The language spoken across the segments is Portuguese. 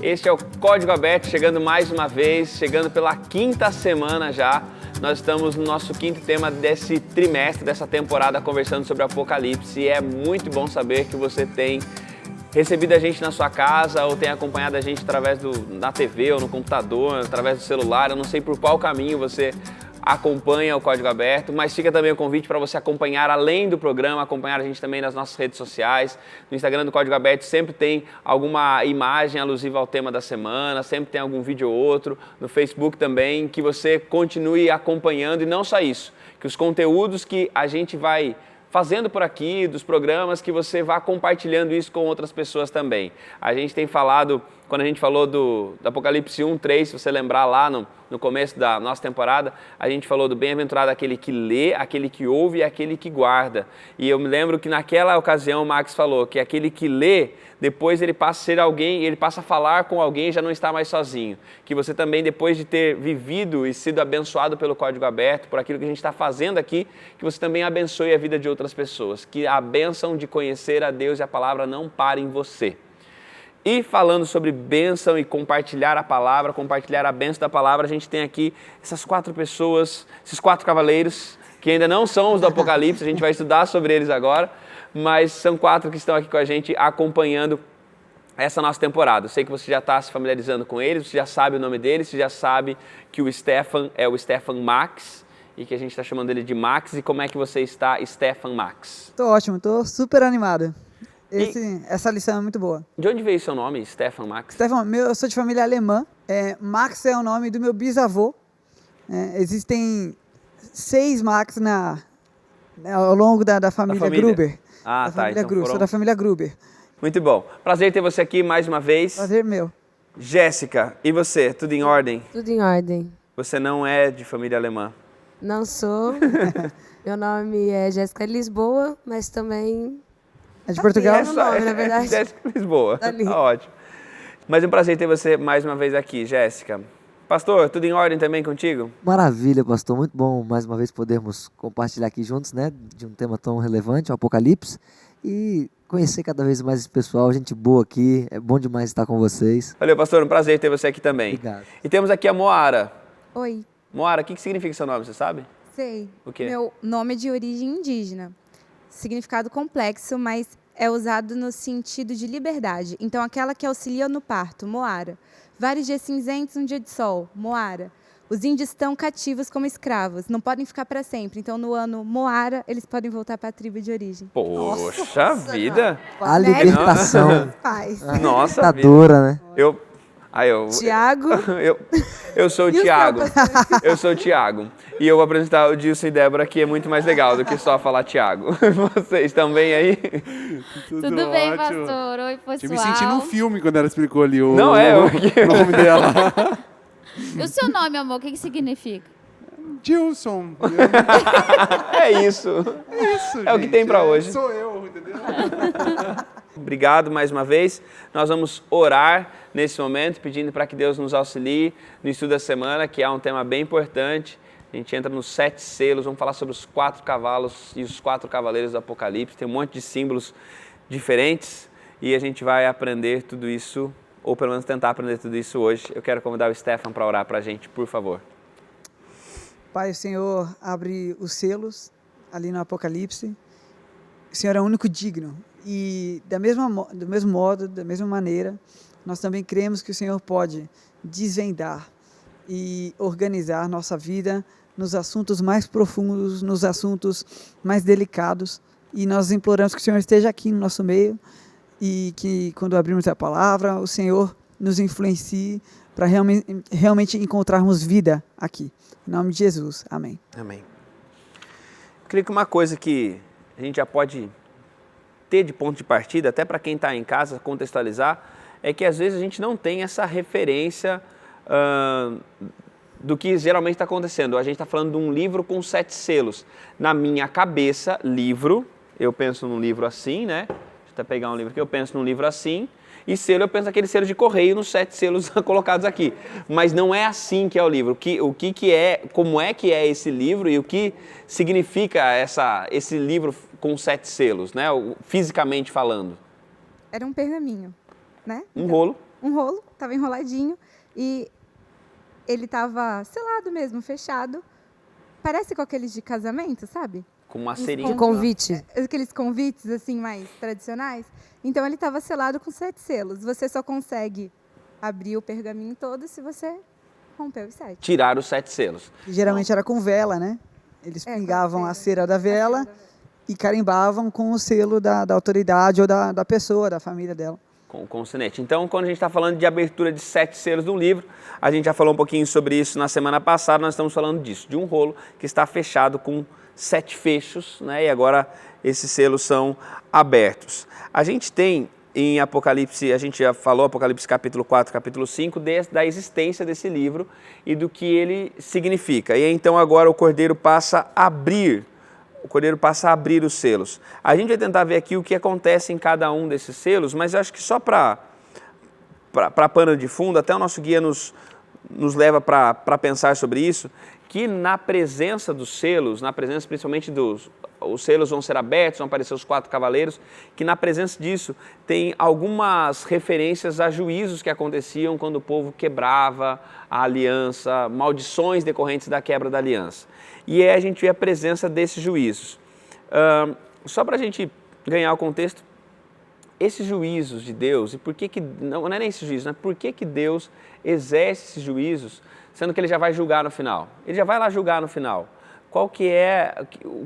Este é o Código Aberto, chegando mais uma vez, chegando pela quinta semana já. Nós estamos no nosso quinto tema desse trimestre, dessa temporada, conversando sobre Apocalipse. E é muito bom saber que você tem recebido a gente na sua casa ou tem acompanhado a gente através da TV ou no computador, através do celular. Eu não sei por qual caminho você acompanha o Código Aberto, mas fica também o convite para você acompanhar além do programa, acompanhar a gente também nas nossas redes sociais. No Instagram do Código Aberto sempre tem alguma imagem alusiva ao tema da semana, sempre tem algum vídeo ou outro. No Facebook também, que você continue acompanhando e não só isso, que os conteúdos que a gente vai fazendo por aqui, dos programas, que você vá compartilhando isso com outras pessoas também. A gente tem falado, quando a gente falou do Apocalipse 1, 3, se você lembrar lá no começo da nossa temporada, a gente falou do bem-aventurado aquele que lê, aquele que ouve e aquele que guarda. E eu me lembro que naquela ocasião o Max falou que aquele que lê, depois ele passa a ser alguém, ele passa a falar com alguém e já não está mais sozinho. Que você também, depois de ter vivido e sido abençoado pelo Código Aberto, por aquilo que a gente está fazendo aqui, que você também abençoe a vida de outras pessoas. Que a bênção de conhecer a Deus e a palavra não pare em você. E falando sobre bênção e compartilhar a palavra, compartilhar a bênção da palavra, a gente tem aqui essas 4 pessoas, esses 4 cavaleiros, que ainda não são os do Apocalipse, a gente vai estudar sobre eles agora, mas são 4 que estão aqui com a gente acompanhando essa nossa temporada. Eu sei que você já está se familiarizando com eles, você já sabe o nome deles, você já sabe que o Stefan é o Stefan Max, e que a gente está chamando ele de Max. E como é que você está, Stefan Max? Tô ótimo, tô super animado. Essa lição é muito boa. De onde veio o seu nome, Stefan Max? Stefan, eu sou de família alemã. Max é o nome do meu bisavô. Existem 6 Max ao longo da família Gruber. Ah, tá. Então Gruber, sou da família Gruber. Muito bom. Prazer ter você aqui mais uma vez. Prazer meu. Jéssica, e você? Tudo em ordem? Tudo em ordem. Você não é de família alemã? Não sou. Meu nome é Jéssica Lisboa, mas também... É de Portugal? É nome, na verdade. Jéssica Lisboa. Tá ótimo. Mas é um prazer ter você mais uma vez aqui, Jéssica. Pastor, tudo em ordem também contigo? Maravilha, pastor. Muito bom mais uma vez podermos compartilhar aqui juntos, né? De um tema tão relevante, o Apocalipse. E conhecer cada vez mais esse pessoal, gente boa aqui. É bom demais estar com vocês. Valeu, pastor. Um prazer ter você aqui também. Obrigado. E temos aqui a Moara. Oi. Moara, o que significa seu nome, você sabe? Sei. O quê? Meu nome é de origem indígena. Significado complexo, mas é usado no sentido de liberdade. Então, aquela que auxilia no parto, Moara. Vários dias cinzentos, um dia de sol, Moara. Os índios estão cativos como escravos, não podem ficar para sempre. Então, no ano Moara, eles podem voltar para a tribo de origem. Poxa vida! A libertação. Paz. Nossa Libertadora, né? Tiago. Eu sou o Tiago. Eu sou o Tiago. E eu vou apresentar o Dilson e Débora, que é muito mais legal do que só falar Tiago. Vocês estão bem aí? Tudo bem, pastor? Oi, pessoal. Eu me senti num filme quando ela explicou ali o Não é, o nome dela. E o seu nome, amor, o que significa? Dilson. É isso. É o que tem pra hoje. Sou eu, entendeu? Obrigado mais uma vez. Nós vamos orar nesse momento, pedindo para que Deus nos auxilie no estudo da semana, que é um tema bem importante. A gente entra nos 7 selos, vamos falar sobre os 4 cavalos e os 4 cavaleiros do Apocalipse. Tem um monte de símbolos diferentes e a gente vai aprender tudo isso, ou pelo menos tentar aprender tudo isso hoje. Eu quero convidar o Stefan para orar para a gente, por favor. Pai, o Senhor abre os selos ali no Apocalipse. O Senhor é o único digno. E do mesmo modo, da mesma maneira, nós também cremos que o Senhor pode desvendar e organizar nossa vida nos assuntos mais profundos, nos assuntos mais delicados. E nós imploramos que o Senhor esteja aqui no nosso meio e que, quando abrirmos a palavra, o Senhor nos influencie para realmente encontrarmos vida aqui. Em nome de Jesus. Amém. Amém. Eu creio que uma coisa que a gente já pode ter de ponto de partida, até para quem está em casa, contextualizar, é que às vezes a gente não tem essa referência do que geralmente está acontecendo. A gente está falando de um livro com 7 selos. Na minha cabeça, livro, eu penso num livro assim, né? até pegar um livro aqui, eu penso num livro assim, e selo eu penso naquele selo de correio nos 7 selos colocados aqui. Mas não é assim que é o livro. Como é que é esse livro e o que significa esse livro com 7 selos, né? Fisicamente falando. Era um pergaminho, né? Um rolo. Um rolo, estava enroladinho e ele estava selado mesmo, fechado. Parece com aqueles de casamento, sabe? Com uma seringa. De convite. Aqueles convites assim mais tradicionais. Então ele estava selado com 7 selos. Você só consegue abrir o pergaminho todo se você romper os 7. Tirar os 7 selos. Que geralmente era com vela, né? Eles pingavam a cera da vela e carimbavam com o selo da autoridade ou da pessoa, da família dela. Com o sinete. Então, quando a gente está falando de abertura de 7 selos do livro, a gente já falou um pouquinho sobre isso na semana passada, nós estamos falando disso, de um rolo que está fechado com 7 fechos, né? E agora esses selos são abertos. A gente tem em Apocalipse, a gente já falou, Apocalipse capítulo 4, capítulo 5, da existência desse livro e do que ele significa. E então agora o Cordeiro passa a abrir os selos. A gente vai tentar ver aqui o que acontece em cada um desses selos, mas eu acho que só para pano de fundo, até o nosso guia nos leva para pensar sobre isso, que na presença dos selos, na presença principalmente os selos vão ser abertos, vão aparecer os 4 cavaleiros, que na presença disso tem algumas referências a juízos que aconteciam quando o povo quebrava a aliança, maldições decorrentes da quebra da aliança. E aí a gente vê a presença desses juízos. Só para a gente ganhar o contexto, esses juízos de Deus, e por que não é nem esses juízos, né? Por que Deus exerce esses juízos, sendo que ele já vai julgar no final? Ele já vai lá julgar no final. Qual é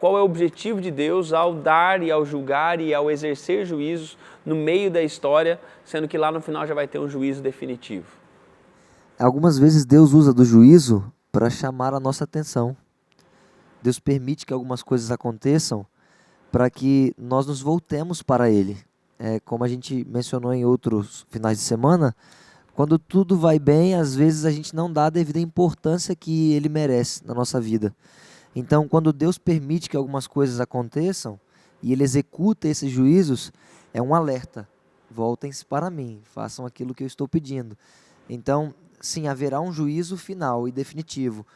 o objetivo de Deus ao dar e ao julgar e ao exercer juízos no meio da história, sendo que lá no final já vai ter um juízo definitivo? Algumas vezes Deus usa do juízo para chamar a nossa atenção. Deus permite que algumas coisas aconteçam para que nós nos voltemos para Ele. Como a gente mencionou em outros finais de semana, quando tudo vai bem, às vezes a gente não dá a devida importância que Ele merece na nossa vida. Então, quando Deus permite que algumas coisas aconteçam e Ele executa esses juízos, é um alerta. Voltem-se para mim, façam aquilo que eu estou pedindo. Então, sim, haverá um juízo final e definitivo.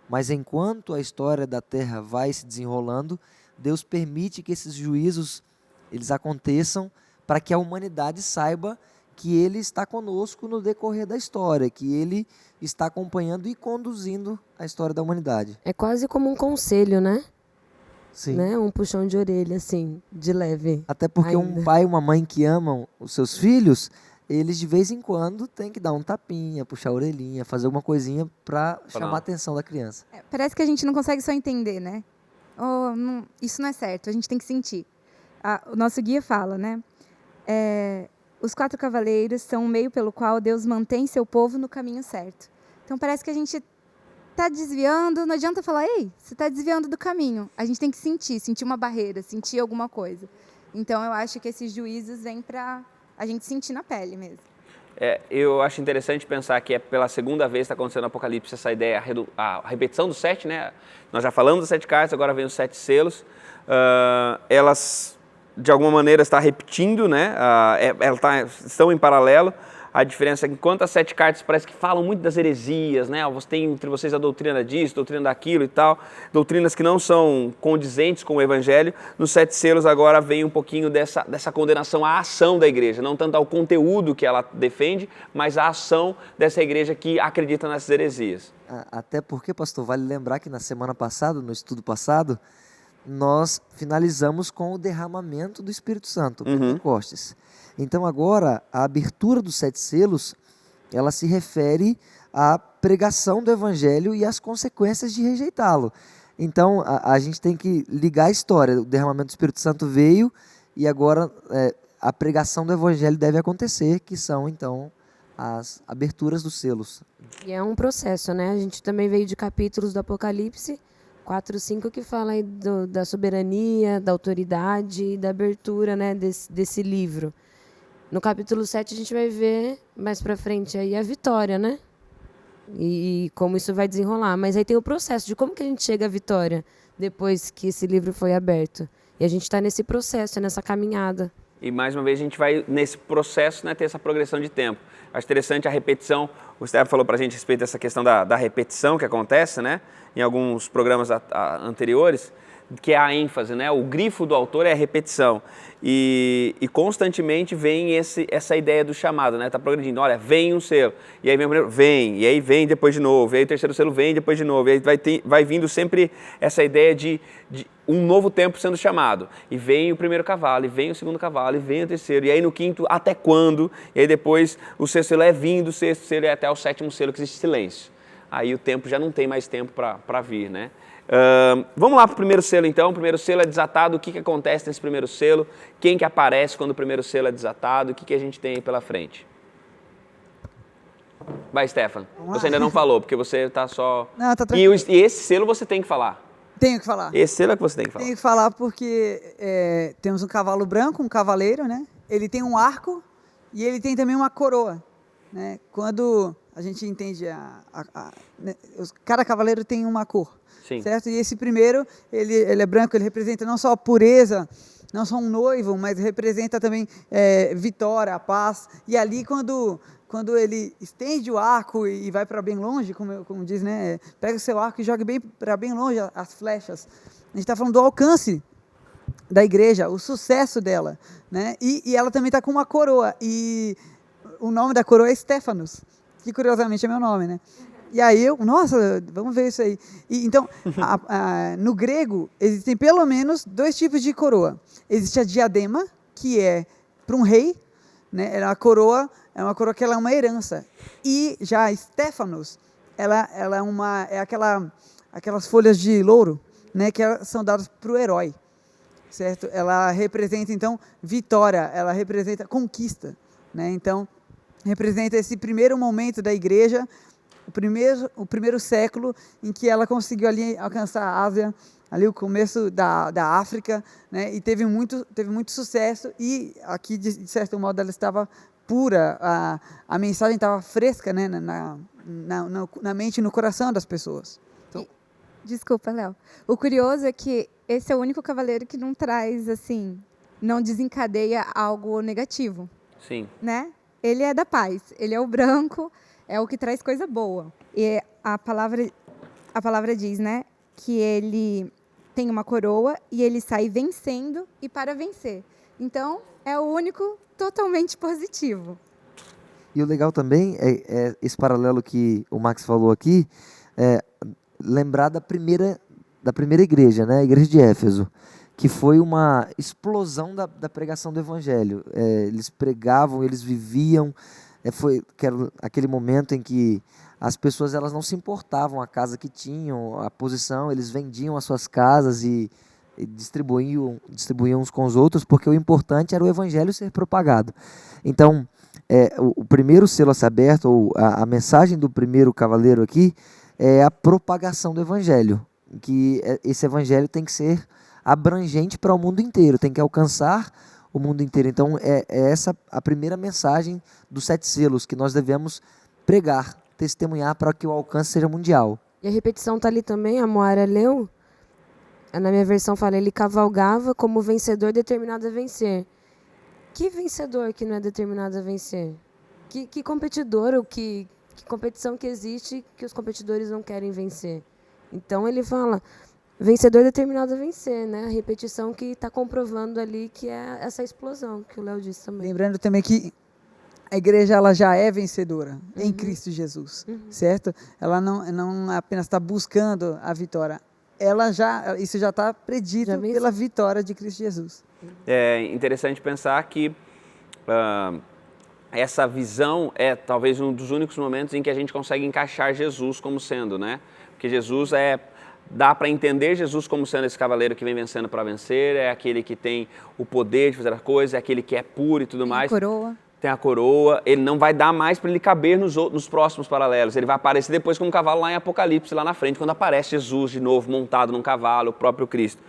Mas enquanto a história da Terra vai se desenrolando, Deus permite que esses juízos eles aconteçam para que a humanidade saiba que Ele está conosco no decorrer da história, que Ele está acompanhando e conduzindo a história da humanidade. É quase como um conselho, né? Sim. Né? Um puxão de orelha, assim, de leve. Até porque ainda. Um pai e uma mãe que amam os seus filhos, eles de vez em quando têm que dar um tapinha, puxar a orelhinha, fazer alguma coisinha para chamar a atenção da criança. Parece que a gente não consegue só entender, né? Isso não é certo, a gente tem que sentir. O nosso guia fala, né? Os 4 cavaleiros são um meio pelo qual Deus mantém seu povo no caminho certo. Então parece que a gente está desviando, não adianta falar, ei, você está desviando do caminho. A gente tem que sentir uma barreira, sentir alguma coisa. Então eu acho que esses juízos vêm para a gente sentir na pele mesmo. Eu acho interessante pensar que pela segunda vez que está acontecendo no Apocalipse essa ideia, a repetição dos 7, né? Nós já falamos das 7 cartas, agora vem os 7 selos. Elas, de alguma maneira, estão repetindo, né? Estão em paralelo. A diferença é que enquanto as 7 cartas parece que falam muito das heresias, né? Você tem entre vocês a doutrina disso, a doutrina daquilo e tal, doutrinas que não são condizentes com o Evangelho, nos 7 selos agora vem um pouquinho dessa condenação à ação da igreja, não tanto ao conteúdo que ela defende, mas à ação dessa igreja que acredita nessas heresias. Até porque, pastor, vale lembrar que na semana passada, no estudo passado, nós finalizamos com o derramamento do Espírito Santo, Pentecostes. Então agora, a abertura dos 7 selos, ela se refere à pregação do Evangelho e às consequências de rejeitá-lo. Então a gente tem que ligar a história, o derramamento do Espírito Santo veio e agora a pregação do Evangelho deve acontecer, que são então as aberturas dos selos. E é um processo, né? A gente também veio de capítulos do Apocalipse, 4, 5, que fala aí da soberania, da autoridade e da abertura, né, desse livro. No capítulo 7 a gente vai ver mais pra frente aí a vitória, né? E como isso vai desenrolar. Mas aí tem o processo de como que a gente chega à vitória depois que esse livro foi aberto. E a gente está nesse processo, nessa caminhada. E mais uma vez a gente vai nesse processo, né, ter essa progressão de tempo. Acho interessante a repetição. O Stefano falou para a gente a respeito dessa questão da repetição que acontece, né, em alguns programas anteriores, que é a ênfase, né? O grifo do autor é a repetição. E constantemente vem essa ideia do chamado, né? Tá progredindo, olha, vem um selo, e aí vem o primeiro, vem, e aí vem depois de novo, e aí o terceiro selo vem depois de novo, e aí vai vindo sempre essa ideia de um novo tempo sendo chamado. E vem o primeiro cavalo, e vem o segundo cavalo, e vem o terceiro, e aí no quinto, até quando? E aí depois o sexto selo é vindo, o sexto selo é até o sétimo selo que existe silêncio. Aí o tempo já não tem mais tempo para vir, né? Vamos lá para o primeiro selo então. O primeiro selo é desatado. O que acontece nesse primeiro selo? Quem que aparece quando o primeiro selo é desatado? O que a gente tem aí pela frente? Vai, Stefano. Você ainda não falou, porque você está só... Não, tá tranquilo. E esse selo você tem que falar. Tenho que falar. Esse selo é que você tem que falar. Tenho que falar porque temos um cavalo branco, um cavaleiro, né? Ele tem um arco e ele tem também uma coroa, né? Quando a gente entende cada cavaleiro tem uma cor. Sim. Certo? E esse primeiro, ele é branco, ele representa não só a pureza, não só um noivo, mas representa também vitória, a paz. E ali, quando ele estende o arco e vai para bem longe, como diz, né? Pega o seu arco e joga para bem longe as flechas. A gente está falando do alcance da igreja, o sucesso dela, né? E ela também está com uma coroa. E o nome da coroa é Stephanos, que curiosamente é meu nome, né? E aí nossa, vamos ver isso aí. Então, no grego, existem pelo menos 2 tipos de coroa. Existe a diadema, que é para um rei, né? É uma coroa que ela é uma herança. E já a Stephanos, ela é aquelas folhas de louro, né? Que são dadas para o herói, certo? Ela representa, então, vitória, ela representa conquista, né? Então, representa esse primeiro momento da igreja, o primeiro século em que ela conseguiu ali alcançar a Ásia, ali o começo da África, né? E teve muito sucesso, e aqui, de certo modo, ela estava pura, a mensagem estava fresca, né? na mente e no coração das pessoas. Então, desculpa, Léo. O curioso é que esse é o único cavaleiro que não traz, assim, não desencadeia algo negativo. Sim. Né? Ele é da paz, ele é o branco, é o que traz coisa boa. E a palavra diz, né, que ele tem uma coroa e ele sai vencendo e para vencer. Então, é o único totalmente positivo. E o legal também é esse paralelo que o Max falou aqui, lembrar da primeira igreja, né, a igreja de Éfeso, que foi uma explosão da pregação do evangelho. Eles pregavam, eles viviam. Foi aquele momento em que as pessoas elas não se importavam a casa que tinham, a posição, eles vendiam as suas casas e distribuíam uns com os outros, porque o importante era o evangelho ser propagado. Então, o primeiro selo a ser aberto, ou a mensagem do primeiro cavaleiro aqui, é a propagação do evangelho, que esse evangelho tem que ser abrangente para o mundo inteiro, tem que alcançar o mundo inteiro. Então, essa a primeira mensagem dos 7 selos que nós devemos pregar, testemunhar para que o alcance seja mundial. E a repetição está ali também, a Moara leu, na minha versão fala, ele cavalgava como vencedor determinado a vencer. Que vencedor que não é determinado a vencer? Que competidor, ou que competição que existe que os competidores não querem vencer? Então, ele fala... Vencedor determinado a vencer, né? A repetição que está comprovando ali que é essa explosão que o Léo disse também. Lembrando também que a igreja ela já é vencedora em Cristo Jesus, certo? Ela não apenas está buscando a vitória, isso já está predito pela vitória de Cristo Jesus. É interessante pensar que essa visão é talvez um dos únicos momentos em que a gente consegue encaixar Jesus como sendo, né? Porque Jesus dá para entender Jesus como sendo esse cavaleiro que vem vencendo para vencer, é aquele que tem o poder de fazer a coisa, é aquele que é puro e tudo mais. Tem a coroa. Ele não vai dar mais para ele caber nos próximos paralelos. Ele vai aparecer depois como um cavalo lá em Apocalipse, lá na frente, quando aparece Jesus de novo montado num cavalo, o próprio Cristo.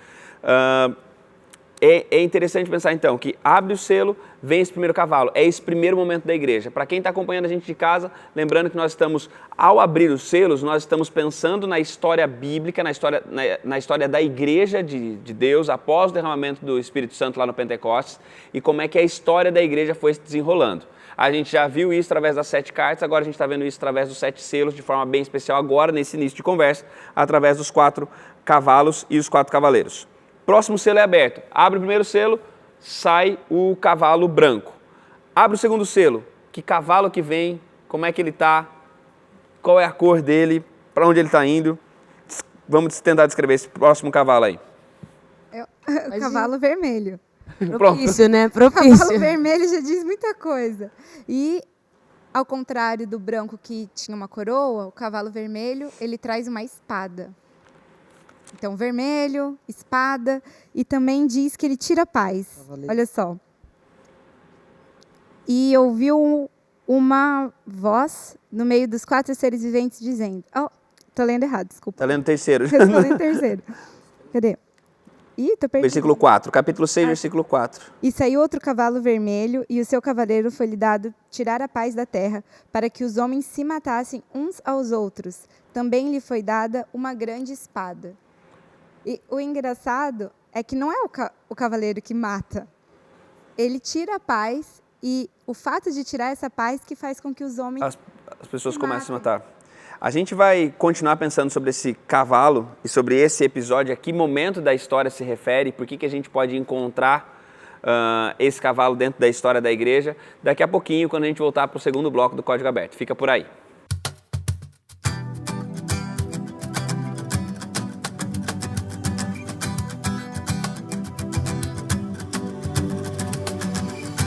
é interessante pensar então que abre o selo, vem esse primeiro cavalo, é esse primeiro momento da igreja. Para quem está acompanhando a gente de casa, lembrando que nós estamos, ao abrir os selos, nós estamos pensando na história bíblica, na história da igreja de Deus, após o derramamento do Espírito Santo lá no Pentecostes, e como é que a história da igreja foi se desenrolando. A gente já viu isso através das 7 cartas, agora a gente está vendo isso através dos 7 selos, de forma bem especial agora, nesse início de conversa, através dos 4 cavalos e os 4 cavaleiros. Próximo selo é aberto. Abre o primeiro selo, sai o cavalo branco. Abre o segundo selo. Que cavalo que vem? Como é que ele está? Qual é a cor dele? Para onde ele está indo? Vamos tentar descrever esse próximo cavalo aí. É o cavalo vermelho. Propício, né? O Propício. cavalo vermelho já diz muita coisa. E, ao contrário do branco que tinha uma coroa, o cavalo vermelho, ele traz uma espada. Então, vermelho, espada, e também diz que ele tira a paz. Cavaleiro. Olha só. E ouviu uma voz no meio dos 4 seres viventes dizendo... Oh, tô lendo errado, desculpa. Está lendo o terceiro. Eu tô lendo terceiro. Cadê? Ih, tô perdido. Versículo 4, capítulo 6, versículo 4. E saiu outro cavalo vermelho, e o seu cavaleiro foi-lhe dado tirar a paz da terra, para que os homens se matassem uns aos outros. Também lhe foi dada uma grande espada. E o engraçado é que não é o cavaleiro que mata. Ele tira a paz, e o fato de tirar essa paz que faz com que os homens... As pessoas se começam a se matem. matar. A gente vai continuar pensando sobre esse cavalo e sobre esse episódio, a que momento da história se refere, por que a gente pode encontrar esse cavalo dentro da história da igreja, daqui a pouquinho, quando a gente voltar para o segundo bloco do Código Aberto. Fica por aí.